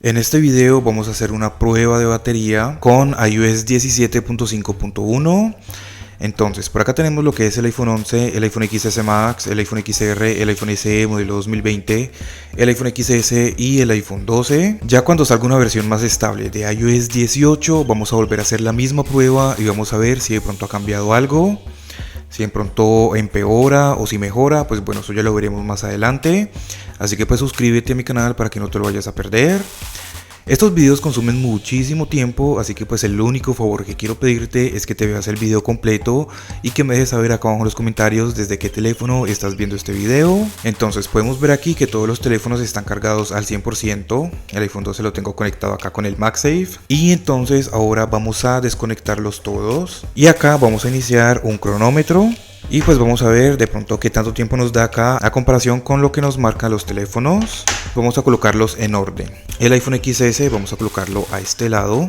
En este video vamos a hacer una prueba de batería con iOS 17.5.1. Entonces, por acá tenemos lo que es el iPhone 11, el iPhone XS Max, el iPhone XR, el iPhone SE modelo 2020, el iPhone XS y el iPhone 12. Ya cuando salga una versión más estable de iOS 18, vamos a volver a hacer la misma prueba y vamos a ver si de pronto ha cambiado algo, si de pronto empeora o si mejora. Pues bueno, eso ya lo veremos más adelante. Así que pues suscríbete a mi canal para que no te lo vayas a perder. Estos videos consumen muchísimo tiempo, así que pues el único favor que quiero pedirte es que te veas el video completo y que me dejes saber acá abajo en los comentarios desde qué teléfono estás viendo este video. Entonces podemos ver aquí que todos los teléfonos están cargados al 100%. El iPhone 12 lo tengo conectado acá con el MagSafe. Y entonces ahora vamos a desconectarlos todos. Y acá vamos a iniciar un cronómetro. Y pues vamos a ver de pronto qué tanto tiempo nos da acá a comparación con lo que nos marcan los teléfonos. Vamos a colocarlos en orden. El iPhone XS vamos a colocarlo a este lado.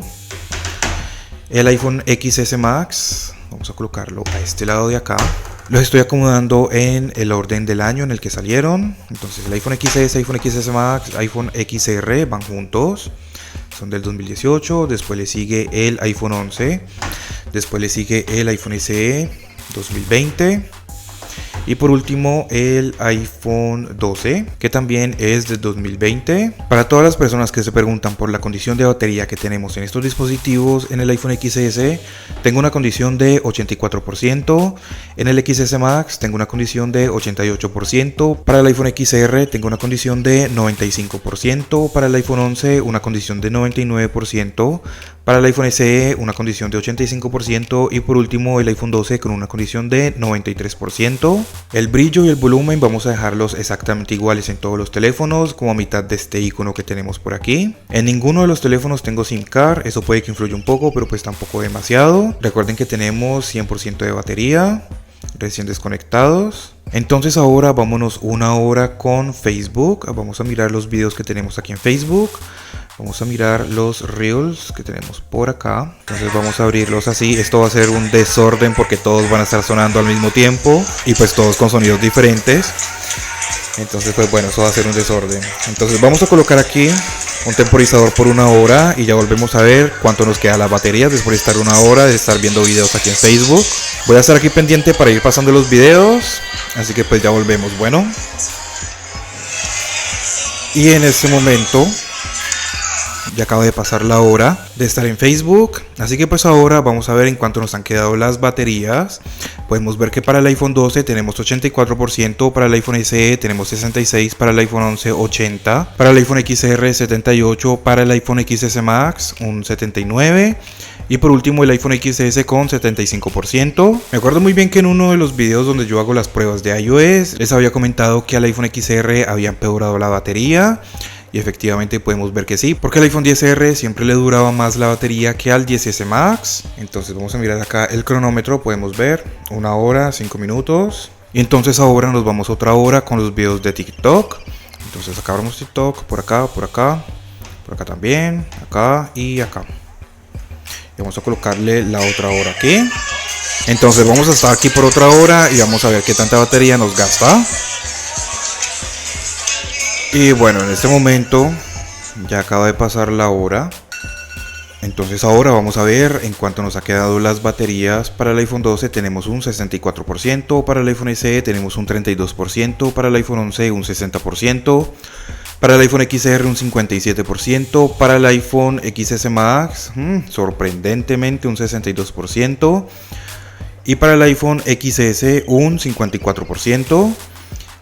El iPhone XS Max vamos a colocarlo a este lado de acá. Los estoy acomodando en el orden del año en el que salieron. Entonces el iPhone XS, iPhone XS Max, iPhone XR van juntos. Son del 2018. Después le sigue el iPhone 11. Después le sigue el iPhone SE 2020 y por último el iPhone 12, que también es de 2020. Para todas las personas que se preguntan por la condición de batería que tenemos en estos dispositivos, en el iPhone XS tengo una condición de 84%, en el XS Max tengo una condición de 88%, para el iPhone XR tengo una condición de 95%, para el iPhone 11 una condición de 99%, para el iPhone SE una condición de 85% y por último el iPhone 12 con una condición de 93%. El brillo y el volumen vamos a dejarlos exactamente iguales en todos los teléfonos, como a mitad de este icono que tenemos por aquí. En ninguno de los teléfonos tengo SIM card, eso puede que influya un poco, pero pues tampoco demasiado. Recuerden que tenemos 100% de batería, recién desconectados. Entonces ahora vámonos una hora con Facebook. Vamos a mirar los videos que tenemos aquí en Facebook. Vamos a mirar los Reels que tenemos por acá. Entonces vamos a abrirlos así. Esto va a ser un desorden porque todos van a estar sonando al mismo tiempo y pues todos con sonidos diferentes. Entonces pues bueno, eso va a ser un desorden. Entonces vamos a colocar aquí un temporizador por una hora y ya volvemos a ver cuánto nos queda la batería después de estar una hora de estar viendo videos aquí en Facebook. Voy a estar aquí pendiente para ir pasando los videos, así que pues ya volvemos. Bueno, y en este momento ya acaba de pasar la hora de estar en Facebook, así que pues ahora vamos a ver en cuánto nos han quedado las baterías. Podemos ver que para el iPhone 12 tenemos 84%, para el iPhone SE tenemos 66%, para el iPhone 11 80%, para el iPhone XR 78%, para el iPhone XS Max un 79%. Y por último el iPhone XS con 75%. Me acuerdo muy bien que en uno de los videos donde yo hago las pruebas de iOS les había comentado que al iPhone XR había empeorado la batería. Y efectivamente podemos ver que sí, porque el iPhone XR siempre le duraba más la batería que al XS Max. Entonces vamos a mirar acá el cronómetro, podemos ver 1 hora, 5 minutos. Y entonces ahora nos vamos otra hora con los videos de TikTok. Entonces acá abrimos TikTok, por acá, por acá, por acá también, acá y acá. Y vamos a colocarle la otra hora aquí. Entonces vamos a estar aquí por otra hora y vamos a ver qué tanta batería nos gasta. Y bueno, en este momento ya acaba de pasar la hora. Entonces ahora vamos a ver en cuánto nos ha quedado las baterías. Para el iPhone 12 tenemos un 64%, para el iPhone SE tenemos un 32%, para el iPhone 11 un 60%, para el iPhone XR un 57%, para el iPhone XS Max sorprendentemente un 62% y para el iPhone XS un 54%.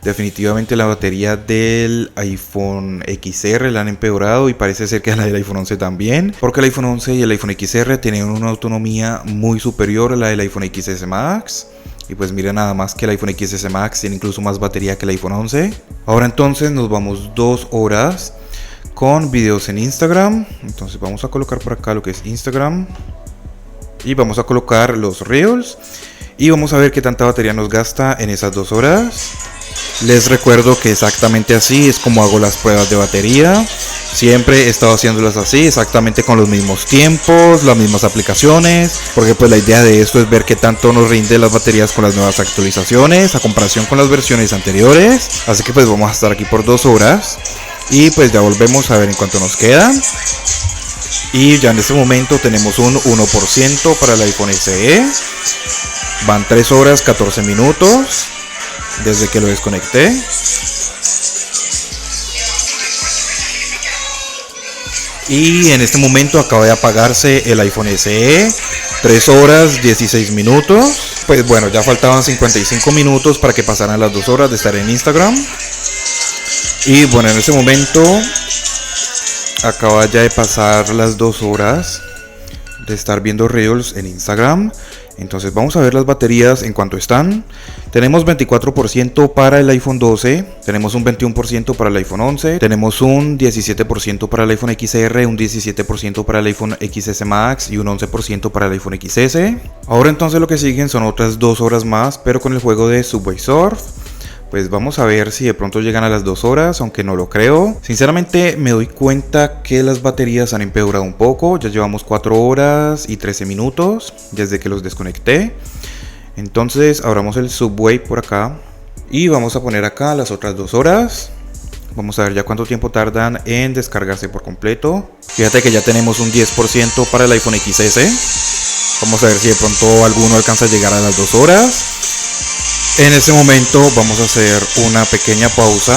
Definitivamente la batería del iPhone XR la han empeorado y parece ser que la del iPhone 11 también, porque el iPhone 11 y el iPhone XR tienen una autonomía muy superior a la del iPhone XS Max. Y pues mira nada más que el iPhone XS Max tiene incluso más batería que el iPhone 11. Ahora entonces nos vamos 2 horas con videos en Instagram. Entonces vamos a colocar por acá lo que es Instagram y vamos a colocar los Reels y vamos a ver qué tanta batería nos gasta en esas 2 horas. Les recuerdo que exactamente así es como hago las pruebas de batería. Siempre he estado haciéndolas así, exactamente con los mismos tiempos, las mismas aplicaciones, porque pues la idea de esto es ver qué tanto nos rinde las baterías con las nuevas actualizaciones a comparación con las versiones anteriores. Así que pues vamos a estar aquí por 2 horas. Y pues ya volvemos a ver en cuánto nos queda. Y ya en este momento tenemos un 1% para el iPhone SE. Van 3 horas 14 minutos desde que lo desconecté. Y en este momento acaba de apagarse el iPhone SE. 3 horas 16 minutos. Pues bueno, ya faltaban 55 minutos para que pasaran las 2 horas de estar en Instagram. Y bueno, en este momento acaba ya de pasar las 2 horas de estar viendo Reels en Instagram. Entonces vamos a ver las baterías en cuanto están. Tenemos 24% para el iPhone 12, tenemos un 21% para el iPhone 11, tenemos un 17% para el iPhone XR, un 17% para el iPhone XS Max y un 11% para el iPhone XS. Ahora entonces lo que siguen son otras 2 horas más, pero con el juego de Subway Surf. Pues vamos a ver si de pronto llegan a las 2 horas, aunque no lo creo. Sinceramente me doy cuenta que las baterías han empeorado un poco. Ya llevamos 4 horas y 13 minutos desde que los desconecté. Entonces abramos el Subway por acá y vamos a poner acá las otras 2 horas. Vamos a ver ya cuánto tiempo tardan en descargarse por completo. Fíjate que ya tenemos un 10% para el iPhone XS. Vamos a ver si de pronto alguno alcanza a llegar a las 2 horas. En este momento vamos a hacer una pequeña pausa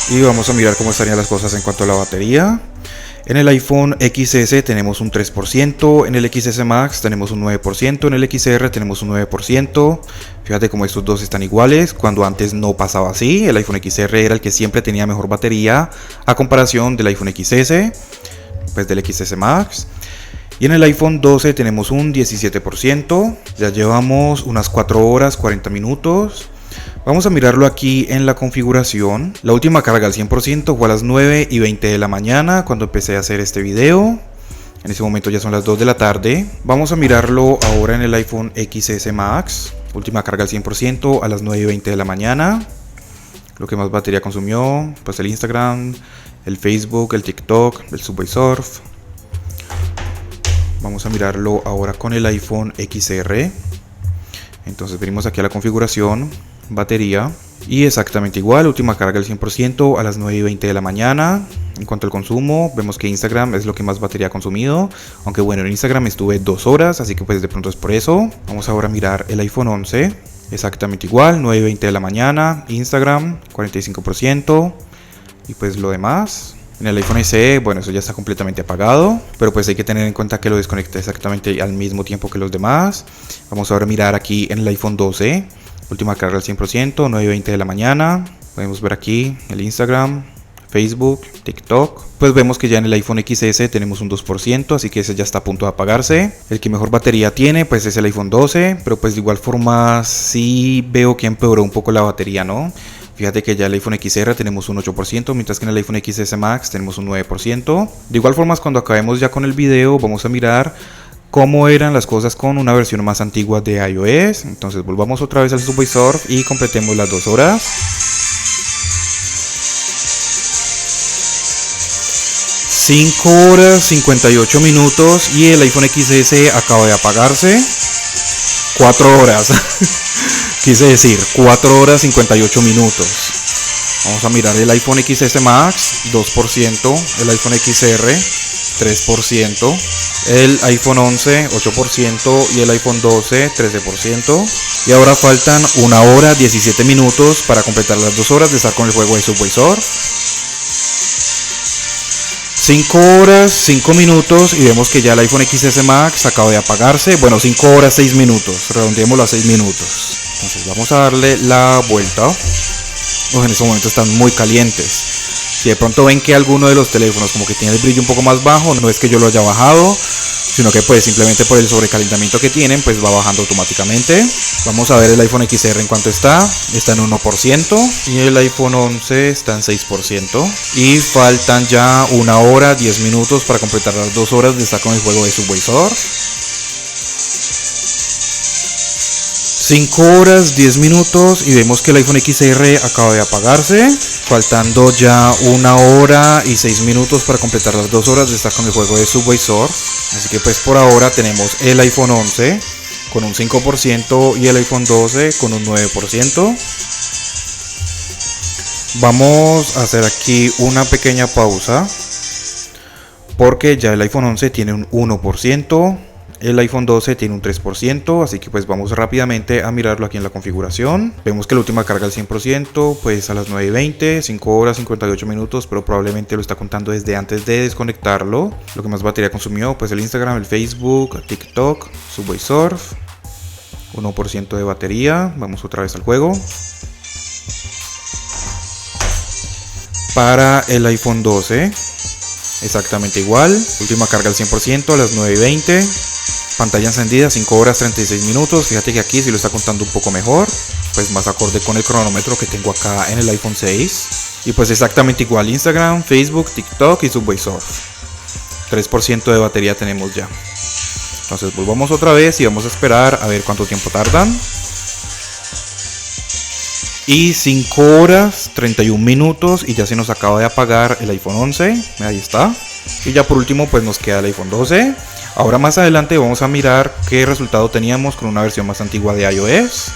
y vamos a mirar cómo estarían las cosas en cuanto a la batería. En el iPhone XS tenemos un 3%, en el XS Max tenemos un 9%, en el XR tenemos un 9%. Fíjate cómo estos dos están iguales, cuando antes no pasaba así. El iPhone XR era el que siempre tenía mejor batería a comparación del iPhone XS, pues del XS Max. Y en el iPhone 12 tenemos un 17%, ya llevamos unas 4 horas 40 minutos. Vamos a mirarlo aquí en la configuración. La última carga al 100% fue a las 9:20 de la mañana cuando empecé a hacer este video. En ese momento ya son las 2 de la tarde. Vamos a mirarlo ahora en el iPhone XS Max. Última carga al 100% a las 9:20 de la mañana. Lo que más batería consumió, pues el Instagram, el Facebook, el TikTok, el Subway Surf. Vamos a mirarlo ahora con el iPhone XR. Entonces venimos aquí a la configuración, batería, y exactamente igual, última carga al 100% a las 9:20 de la mañana. En cuanto al consumo, vemos que Instagram es lo que más batería ha consumido, aunque bueno, en Instagram estuve 2 horas, así que pues de pronto es por eso. Vamos ahora a mirar el iPhone 11, exactamente igual, 9:20 de la mañana, Instagram 45%, y pues lo demás. En el iPhone SE, bueno, eso ya está completamente apagado, pero pues hay que tener en cuenta que lo desconecté exactamente al mismo tiempo que los demás. Vamos ahora a mirar aquí en el iPhone 12, última carga al 100%, 9:20 de la mañana. Podemos ver aquí el Instagram, Facebook, TikTok. Pues vemos que ya en el iPhone XS tenemos un 2%, así que ese ya está a punto de apagarse. El que mejor batería tiene, pues es el iPhone 12, pero pues de igual forma sí veo que empeoró un poco la batería, ¿no? Fíjate que ya en el iPhone XR tenemos un 8%, mientras que en el iPhone XS Max tenemos un 9%. De igual forma, cuando acabemos ya con el video, vamos a mirar cómo eran las cosas con una versión más antigua de iOS. Entonces volvamos otra vez al Subway Surf y completemos las 2 horas. 5 horas 58 minutos y el iPhone XS acaba de apagarse. 4 horas. Quise decir 4 horas 58 minutos. Vamos a mirar el iPhone XS Max, 2%, el iPhone XR, 3%, el iPhone 11, 8% y el iPhone 12, 13%. Y ahora faltan 1 hora 17 minutos para completar las 2 horas de estar con el juego de Subway Surf. 5 horas 5 minutos y vemos que ya el iPhone XS Max acaba de apagarse. Bueno, 5 horas 6 minutos, redondeémoslo a 6 minutos. Entonces vamos a darle la vuelta. En este momento están muy calientes. Si de pronto ven que alguno de los teléfonos como que tiene el brillo un poco más bajo, no es que yo lo haya bajado, sino que pues simplemente por el sobrecalentamiento que tienen, pues va bajando automáticamente. Vamos a ver el iPhone XR en cuanto está en 1% y el iPhone 11 está en 6%. Y faltan ya 1 hora 10 minutos para completar las 2 horas de estar con el juego de Subway Surf. 5 horas 10 minutos y vemos que el iPhone XR acaba de apagarse, faltando ya 1 hora y 6 minutos para completar las 2 horas de estar con el juego de Subway Surf. Así que pues por ahora tenemos el iPhone 11 con un 5% y el iPhone 12 con un 9%. Vamos a hacer aquí una pequeña pausa porque ya el iPhone 11 tiene un 1%, el iPhone 12 tiene un 3%, así que pues vamos rápidamente a mirarlo aquí en la configuración. Vemos que la última carga al 100%, pues a las 9:20, 5 horas 58 minutos, pero probablemente lo está contando desde antes de desconectarlo. Lo que más batería consumió, pues el Instagram, el Facebook, TikTok, Subway Surf, 1% de batería. Vamos otra vez al juego. Para el iPhone 12, exactamente igual, última carga al 100% a las 9:20. Pantalla encendida, 5 horas 36 minutos. Fíjate que aquí sí lo está contando un poco mejor, pues más acorde con el cronómetro que tengo acá en el iPhone 6. Y pues exactamente igual, Instagram, Facebook, TikTok y Subway Surf. 3% de batería tenemos ya. Entonces volvamos otra vez y vamos a esperar a ver cuánto tiempo tardan. Y 5 horas 31 minutos y ya se nos acaba de apagar el iPhone 11. Ahí está. Y ya por último pues nos queda el iPhone 12. Ahora más adelante vamos a mirar qué resultado teníamos con una versión más antigua de iOS.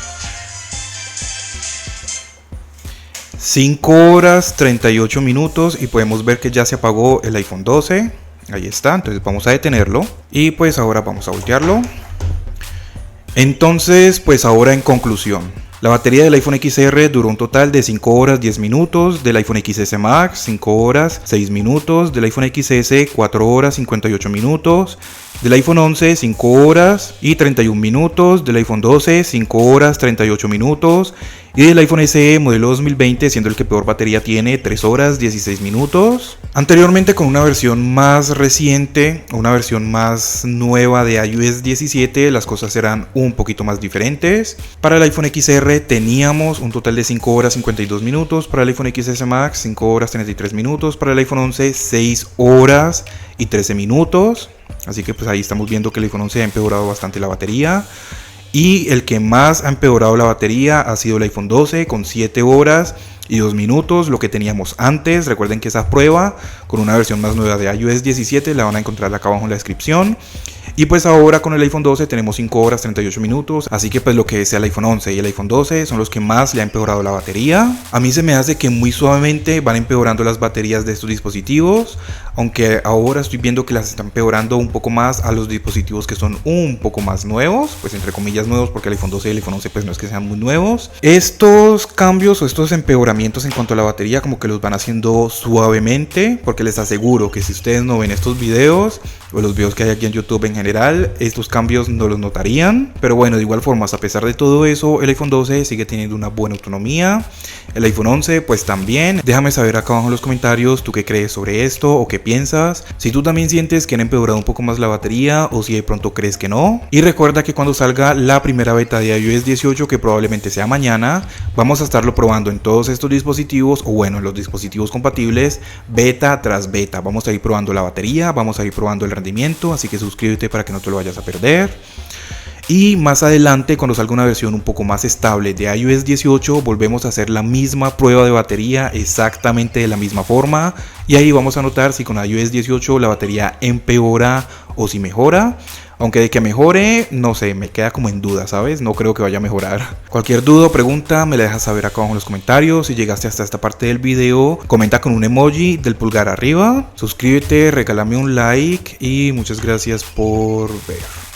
5 horas 38 minutos y podemos ver que ya se apagó el iPhone 12. Ahí está, entonces vamos a detenerlo. Y pues ahora vamos a voltearlo. Entonces pues ahora en conclusión, la batería del iPhone XR duró un total de 5 horas 10 minutos, del iPhone XS Max 5 horas 6 minutos, del iPhone XS 4 horas 58 minutos, del iPhone 11 5 horas y 31 minutos, del iPhone 12 5 horas 38 minutos y del iPhone SE modelo 2020, siendo el que peor batería tiene, 3 horas 16 minutos. Anteriormente, con una versión más reciente, una versión más nueva de iOS 17, las cosas eran un poquito más diferentes. Para el iPhone XR teníamos un total de 5 horas 52 minutos, para el iPhone XS Max 5 horas 33 minutos, para el iPhone 11 6 horas y 13 minutos. Así que pues ahí estamos viendo que el iPhone 11 ha empeorado bastante la batería. Y el que más ha empeorado la batería ha sido el iPhone 12 con 7 horas y 2 minutos, lo que teníamos antes. Recuerden que esa prueba con una versión más nueva de iOS 17 la van a encontrar acá abajo en la descripción. Y pues ahora con el iPhone 12 tenemos 5 horas 38 minutos, así que pues lo que es el iPhone 11 y el iPhone 12 son los que más le ha empeorado la batería. A mí se me hace que muy suavemente van empeorando las baterías de estos dispositivos, aunque ahora estoy viendo que las están empeorando un poco más a los dispositivos que son un poco más nuevos, pues entre comillas nuevos, porque el iPhone 12 y el iPhone 11 pues no es que sean muy nuevos. Estos cambios o estos empeoramientos en cuanto a la batería como que los van haciendo suavemente, porque les aseguro que si ustedes no ven estos videos o los videos que hay aquí en YouTube en general, estos cambios no los notarían. Pero bueno, de igual forma, a pesar de todo eso, el iPhone 12 sigue teniendo una buena autonomía, el iPhone 11 pues también. Déjame saber acá abajo en los comentarios tú qué crees sobre esto o qué piensas, si tú también sientes que han empeorado un poco más la batería o si de pronto crees que no. Y recuerda que cuando salga la primera beta de iOS 18, que probablemente sea mañana, vamos a estarlo probando en todos estos dispositivos, o bueno, en los dispositivos compatibles, beta tras beta. Vamos a ir probando la batería, vamos a ir probando el rendimiento, así que suscríbete para que no te lo vayas a perder. Y más adelante, cuando salga una versión un poco más estable de iOS 18, volvemos a hacer la misma prueba de batería exactamente de la misma forma. Y ahí vamos a notar si con iOS 18 la batería empeora o si mejora. Aunque de que mejore, no sé, me queda como en duda, ¿sabes? No creo que vaya a mejorar. Cualquier duda o pregunta me la dejas saber acá abajo en los comentarios. Si llegaste hasta esta parte del video, comenta con un emoji del pulgar arriba. Suscríbete, regálame un like y muchas gracias por ver.